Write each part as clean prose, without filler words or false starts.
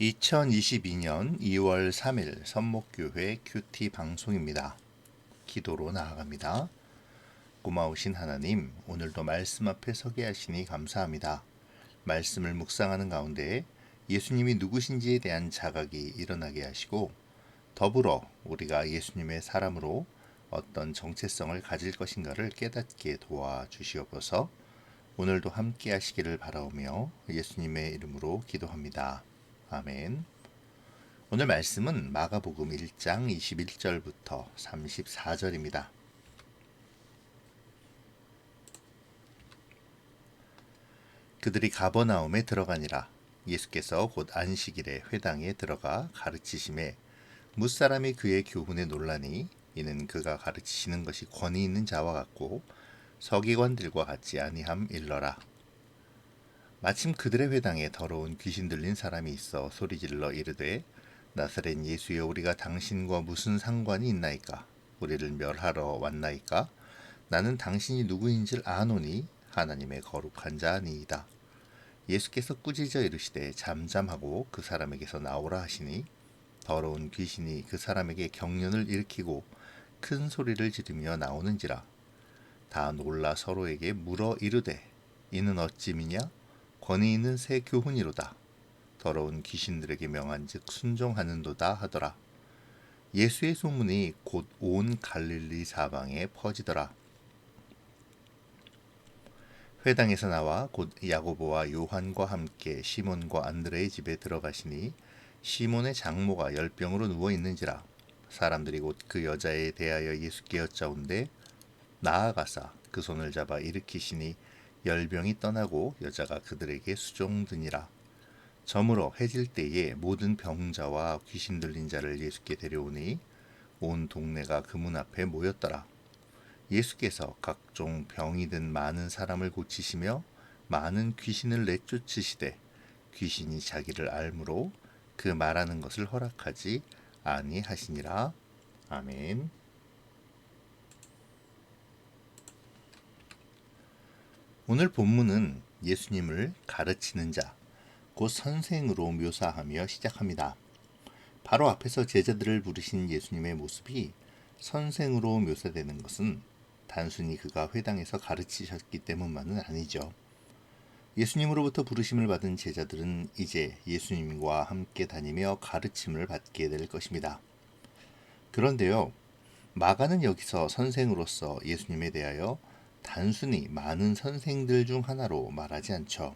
2022년 2월 3일 선목교회 큐티 방송입니다. 기도로 나아갑니다. 고마우신 하나님, 오늘도 말씀 앞에 서게 하시니 감사합니다. 말씀을 묵상하는 가운데 예수님이 누구신지에 대한 자각이 일어나게 하시고, 더불어 우리가 예수님의 사람으로 어떤 정체성을 가질 것인가를 깨닫게 도와주시옵소서. 오늘도 함께 하시기를 바라오며 예수님의 이름으로 기도합니다. 아멘. 오늘 말씀은 마가복음 1장 21절부터 34절입니다. 그들이 가버나움에 들어가니라. 예수께서 곧 안식일에 회당에 들어가 가르치심에 무사람이 그의 교훈에 놀라니 이는 그가 가르치시는 것이 권위 있는 자와 같고 서기관들과 같지 아니함 일러라. 마침 그들의 회당에 더러운 귀신 들린 사람이 있어 소리질러 이르되 나사렛 예수여, 우리가 당신과 무슨 상관이 있나이까? 우리를 멸하러 왔나이까? 나는 당신이 누구인지를 아노니 하나님의 거룩한 자니이다. 예수께서 꾸짖어 이르시되 잠잠하고 그 사람에게서 나오라 하시니 더러운 귀신이 그 사람에게 경련을 일으키고 큰 소리를 지르며 나오는지라. 다 놀라 서로에게 물어 이르되 이는 어찌미냐? 권위 있는 새 교훈이로다. 더러운 귀신들에게 명한즉 순종하는도다 하더라. 예수의 소문이 곧 온 갈릴리 사방에 퍼지더라. 회당에서 나와 곧 야고보와 요한과 함께 시몬과 안드레의 집에 들어가시니 시몬의 장모가 열병으로 누워 있는지라. 사람들이 곧 그 여자에 대하여 예수께 여짜온데 나아가사 그 손을 잡아 일으키시니 열병이 떠나고 여자가 그들에게 수종드니라. 저물어 해질 때에 모든 병자와 귀신 들린 자를 예수께 데려오니 온 동네가 그 문 앞에 모였더라. 예수께서 각종 병이 든 많은 사람을 고치시며 많은 귀신을 내쫓으시되 귀신이 자기를 알므로 그 말하는 것을 허락하지 아니하시니라. 아멘. 오늘 본문은 예수님을 가르치는 자, 곧 선생으로 묘사하며 시작합니다. 바로 앞에서 제자들을 부르신 예수님의 모습이 선생으로 묘사되는 것은 단순히 그가 회당에서 가르치셨기 때문만은 아니죠. 예수님으로부터 부르심을 받은 제자들은 이제 예수님과 함께 다니며 가르침을 받게 될 것입니다. 그런데요, 마가는 여기서 선생으로서 예수님에 대하여 단순히 많은 선생들 중 하나로 말하지 않죠.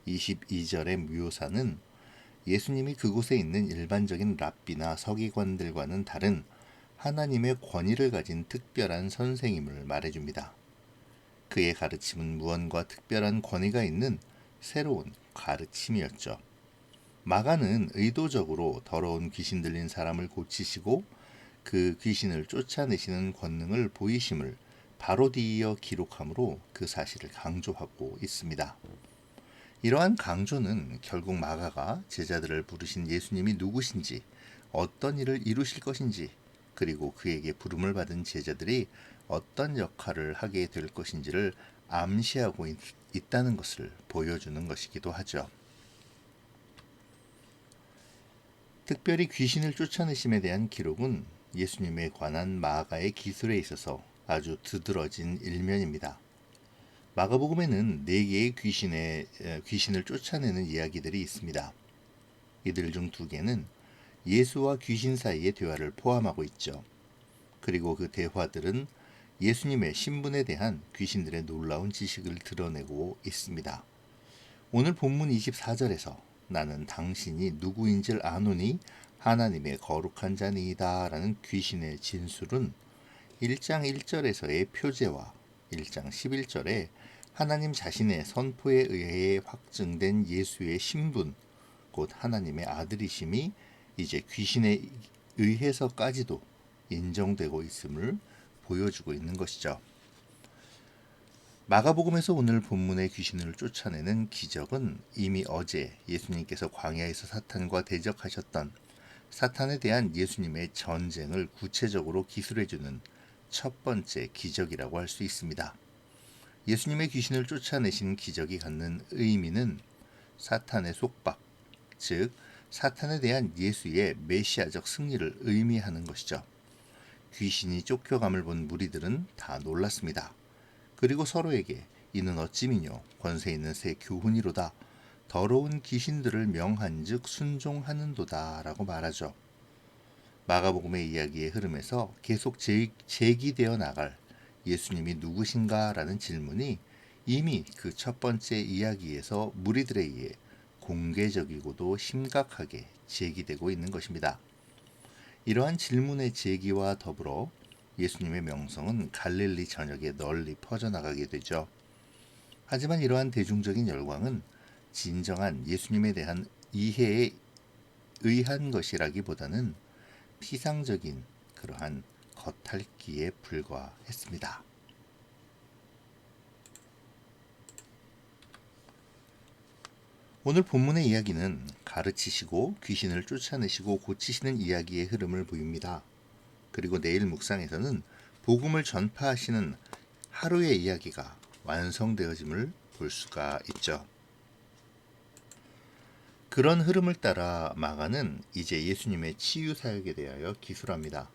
22절의 묘사는 예수님이 그곳에 있는 일반적인 랍비나 서기관들과는 다른 하나님의 권위를 가진 특별한 선생임을 말해줍니다. 그의 가르침은 무언가 특별한 권위가 있는 새로운 가르침이었죠. 마가는 의도적으로 더러운 귀신 들린 사람을 고치시고 그 귀신을 쫓아내시는 권능을 보이심을 바로 뒤이어 기록함으로 그 사실을 강조하고 있습니다. 이러한 강조는 결국 마가가 제자들을 부르신 예수님이 누구신지, 어떤 일을 이루실 것인지, 그리고 그에게 부름을 받은 제자들이 어떤 역할을 하게 될 것인지를 암시하고 있다는 것을 보여주는 것이기도 하죠. 특별히 귀신을 쫓아내심에 대한 기록은 예수님에 관한 마가의 기술에 있어서 아주 두드러진 일면입니다. 마가복음에는 4개의 귀신을 쫓아내는 이야기들이 있습니다. 이들 중 2개는 예수와 귀신 사이의 대화를 포함하고 있죠. 그리고 그 대화들은 예수님의 신분에 대한 귀신들의 놀라운 지식을 드러내고 있습니다. 오늘 본문 24절에서 나는 당신이 누구인지를 아노니 하나님의 거룩한 자니이다 라는 귀신의 진술은 1장 1절에서의 표제와 1장 11절에 하나님 자신의 선포에 의해 확증된 예수의 신분, 곧 하나님의 아들이심이 이제 귀신에 의해서까지도 인정되고 있음을 보여주고 있는 것이죠. 마가복음에서 오늘 본문의 귀신을 쫓아내는 기적은 이미 어제 예수님께서 광야에서 사탄과 대적하셨던 사탄에 대한 예수님의 전쟁을 구체적으로 기술해주는 첫 번째 기적이라고 할 수 있습니다. 예수님의 귀신을 쫓아내신 기적이 갖는 의미는 사탄의 속박, 즉 사탄에 대한 예수의 메시아적 승리를 의미하는 것이죠. 귀신이 쫓겨감을 본 무리들은 다 놀랐습니다. 그리고 서로에게 이는 어찌미뇨 권세 있는 새 교훈이로다 더러운 귀신들을 명한즉 순종하는도다 라고 말하죠. 마가복음의 이야기의 흐름에서 계속 제기되어 나갈 예수님이 누구신가 라는 질문이 이미 그 첫 번째 이야기에서 무리들에 의해 공개적이고도 심각하게 제기되고 있는 것입니다. 이러한 질문의 제기와 더불어 예수님의 명성은 갈릴리 전역에 널리 퍼져나가게 되죠. 하지만 이러한 대중적인 열광은 진정한 예수님에 대한 이해에 의한 것이라기보다는 피상적인 그러한 겉핥기에 불과했습니다. 오늘 본문의 이야기는 가르치시고 귀신을 쫓아내시고 고치시는 이야기의 흐름을 보입니다. 그리고 내일 묵상에서는 복음을 전파하시는 하루의 이야기가 완성되어짐을 볼 수가 있죠. 그런 흐름을 따라 마가는 이제 예수님의 치유 사역에 대하여 기술합니다.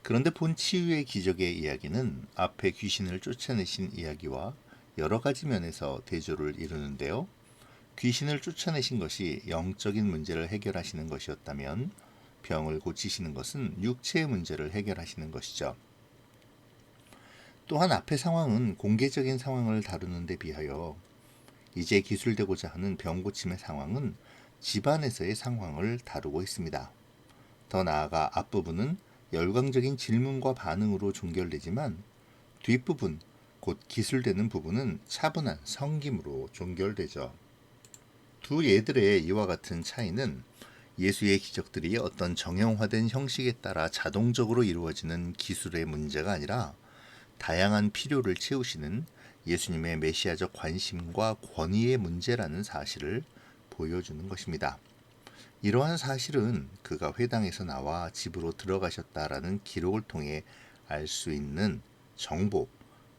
그런데 본 치유의 기적의 이야기는 앞에 귀신을 쫓아내신 이야기와 여러 가지 면에서 대조를 이루는데요. 귀신을 쫓아내신 것이 영적인 문제를 해결하시는 것이었다면 병을 고치시는 것은 육체의 문제를 해결하시는 것이죠. 또한 앞의 상황은 공개적인 상황을 다루는 데 비하여 이제 기술되고자 하는 병 고침의 상황은 집안에서의 상황을 다루고 있습니다. 더 나아가 앞부분은 열광적인 질문과 반응으로 종결되지만 뒷부분, 곧 기술되는 부분은 차분한 성김으로 종결되죠. 두 예들의 이와 같은 차이는 예수의 기적들이 어떤 정형화된 형식에 따라 자동적으로 이루어지는 기술의 문제가 아니라 다양한 필요를 채우시는 예수님의 메시아적 관심과 권위의 문제라는 사실을 보여주는 것입니다. 이러한 사실은 그가 회당에서 나와 집으로 들어가셨다라는 기록을 통해 알 수 있는 정보,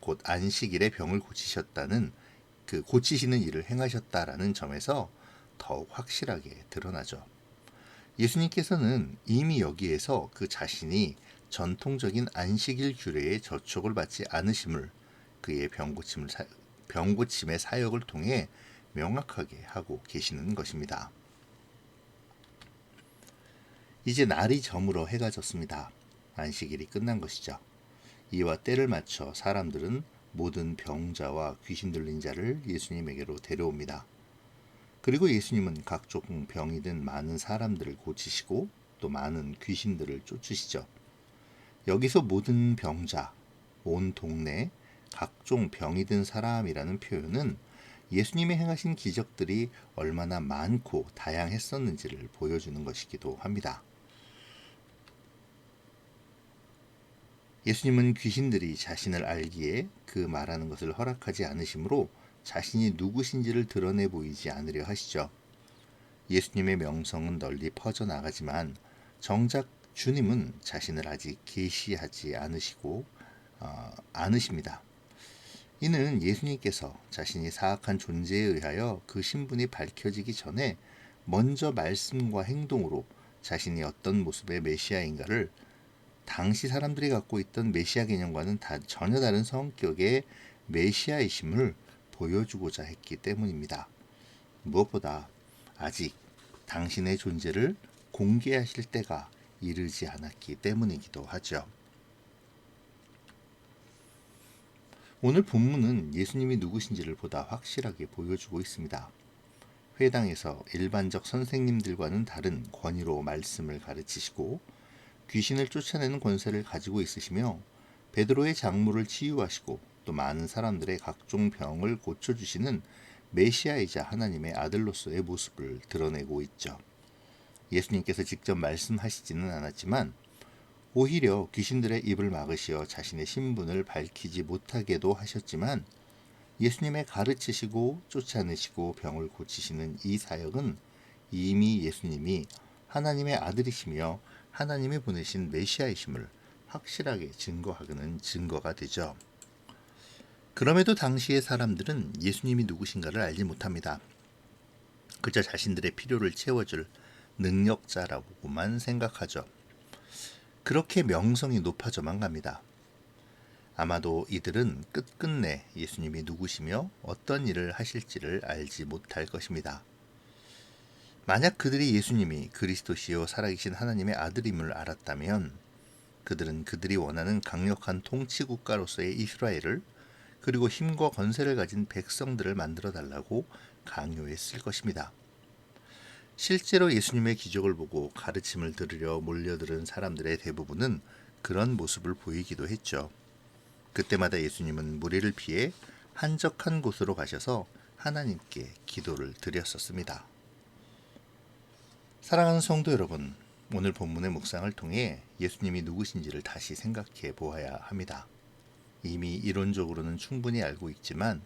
곧 안식일에 병을 고치셨다는 그 고치시는 일을 행하셨다라는 점에서 더욱 확실하게 드러나죠. 예수님께서는 이미 여기에서 그 자신이 전통적인 안식일 규례에 저촉을 받지 않으심을 그의 병고침의 사역을 통해 명확하게 하고 계시는 것입니다. 이제 날이 저물어 해가 졌습니다. 안식일이 끝난 것이죠. 이와 때를 맞춰 사람들은 모든 병자와 귀신 들린 자를 예수님에게로 데려옵니다. 그리고 예수님은 각종 병이 든 많은 사람들을 고치시고 또 많은 귀신들을 쫓으시죠. 여기서 모든 병자, 온 동네, 각종 병이 든 사람이라는 표현은 예수님이 행하신 기적들이 얼마나 많고 다양했었는지를 보여주는 것이기도 합니다. 예수님은 귀신들이 자신을 알기에 그 말하는 것을 허락하지 않으시므로 자신이 누구신지를 드러내 보이지 않으려 하시죠. 예수님의 명성은 널리 퍼져나가지만 정작 주님은 자신을 아직 계시하지 않으십니다. 이는 예수님께서 자신이 사악한 존재에 의하여 그 신분이 밝혀지기 전에 먼저 말씀과 행동으로 자신이 어떤 모습의 메시아인가를 당시 사람들이 갖고 있던 메시아 개념과는 전혀 다른 성격의 메시아이심을 보여주고자 했기 때문입니다. 무엇보다 아직 당신의 존재를 공개하실 때가 이르지 않았기 때문이기도 하죠. 오늘 본문은 예수님이 누구신지를 보다 확실하게 보여주고 있습니다. 회당에서 일반적 선생님들과는 다른 권위로 말씀을 가르치시고 귀신을 쫓아내는 권세를 가지고 있으시며 베드로의 장물을 치유하시고 또 많은 사람들의 각종 병을 고쳐주시는 메시아이자 하나님의 아들로서의 모습을 드러내고 있죠. 예수님께서 직접 말씀하시지는 않았지만 오히려 귀신들의 입을 막으시어 자신의 신분을 밝히지 못하게도 하셨지만 예수님의 가르치시고 쫓아내시고 병을 고치시는 이 사역은 이미 예수님이 하나님의 아들이시며 하나님이 보내신 메시아이심을 확실하게 증거하는 증거가 되죠. 그럼에도 당시의 사람들은 예수님이 누구신가를 알지 못합니다. 그저 자신들의 필요를 채워줄 능력자라고만 생각하죠. 그렇게 명성이 높아져만 갑니다. 아마도 이들은 끝끝내 예수님이 누구시며 어떤 일을 하실지를 알지 못할 것입니다. 만약 그들이 예수님이 그리스도시요 살아계신 하나님의 아들임을 알았다면 그들은 그들이 원하는 강력한 통치 국가로서의 이스라엘을 그리고 힘과 권세를 가진 백성들을 만들어 달라고 강요했을 것입니다. 실제로 예수님의 기적을 보고 가르침을 들으려 몰려들은 사람들의 대부분은 그런 모습을 보이기도 했죠. 그때마다 예수님은 무리를 피해 한적한 곳으로 가셔서 하나님께 기도를 드렸었습니다. 사랑하는 성도 여러분, 오늘 본문의 묵상을 통해 예수님이 누구신지를 다시 생각해 보아야 합니다. 이미 이론적으로는 충분히 알고 있지만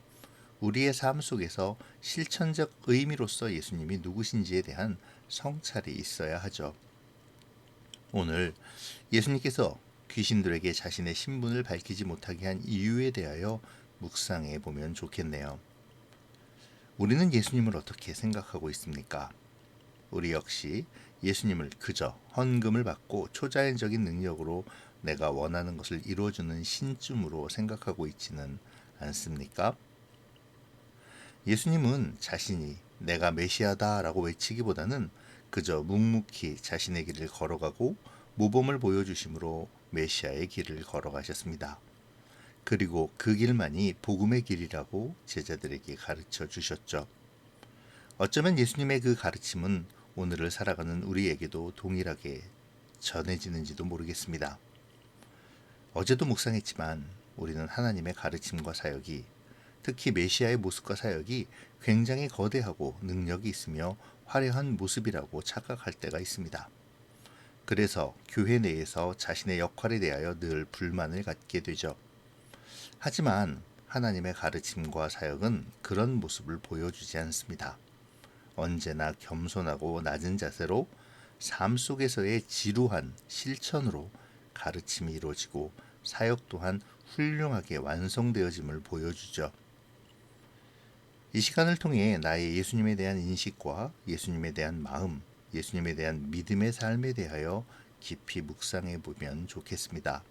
우리의 삶 속에서 실천적 의미로서 예수님이 누구신지에 대한 성찰이 있어야 하죠. 오늘 예수님께서 귀신들에게 자신의 신분을 밝히지 못하게 한 이유에 대하여 묵상해 보면 좋겠네요. 우리는 예수님을 어떻게 생각하고 있습니까? 우리 역시 예수님을 그저 헌금을 받고 초자연적인 능력으로 내가 원하는 것을 이루어주는 신쯤으로 생각하고 있지는 않습니까? 예수님은 자신이 내가 메시아다라고 외치기보다는 그저 묵묵히 자신의 길을 걸어가고 모범을 보여주심으로 메시아의 길을 걸어가셨습니다. 그리고 그 길만이 복음의 길이라고 제자들에게 가르쳐 주셨죠. 어쩌면 예수님의 그 가르침은 오늘을 살아가는 우리에게도 동일하게 전해지는지도 모르겠습니다. 어제도 묵상했지만 우리는 하나님의 가르침과 사역이 특히 메시아의 모습과 사역이 굉장히 거대하고 능력이 있으며 화려한 모습이라고 착각할 때가 있습니다. 그래서 교회 내에서 자신의 역할에 대하여 늘 불만을 갖게 되죠. 하지만 하나님의 가르침과 사역은 그런 모습을 보여주지 않습니다. 언제나 겸손하고 낮은 자세로 삶 속에서의 지루한 실천으로 가르침이 이루어지고 사역 또한 훌륭하게 완성되어짐을 보여주죠. 이 시간을 통해 나의 예수님에 대한 인식과 예수님에 대한 마음, 예수님에 대한 믿음의 삶에 대하여 깊이 묵상해 보면 좋겠습니다.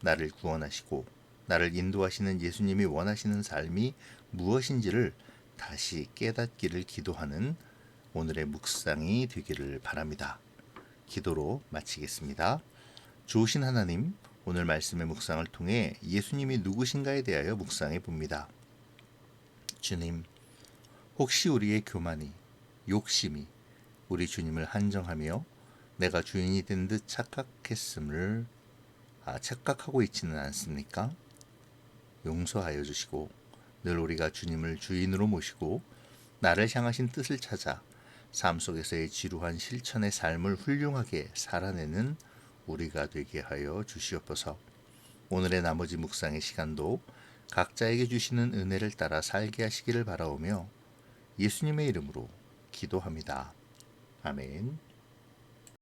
나를 구원하시고 나를 인도하시는 예수님이 원하시는 삶이 무엇인지를 다시 깨닫기를 기도하는 오늘의 묵상이 되기를 바랍니다. 기도로 마치겠습니다. 좋으신 하나님, 오늘 말씀의 묵상을 통해 예수님이 누구신가에 대하여 묵상해 봅니다. 주님, 혹시 우리의 교만이, 욕심이 우리 주님을 한정하며 내가 주인이 된 듯 착각하고 있지는 않습니까? 용서하여 주시고 늘 우리가 주님을 주인으로 모시고 나를 향하신 뜻을 찾아 삶 속에서의 지루한 실천의 삶을 훌륭하게 살아내는 우리가 되게 하여 주시옵소서. 오늘의 나머지 묵상의 시간도 각자에게 주시는 은혜를 따라 살게 하시기를 바라오며 예수님의 이름으로 기도합니다. 아멘.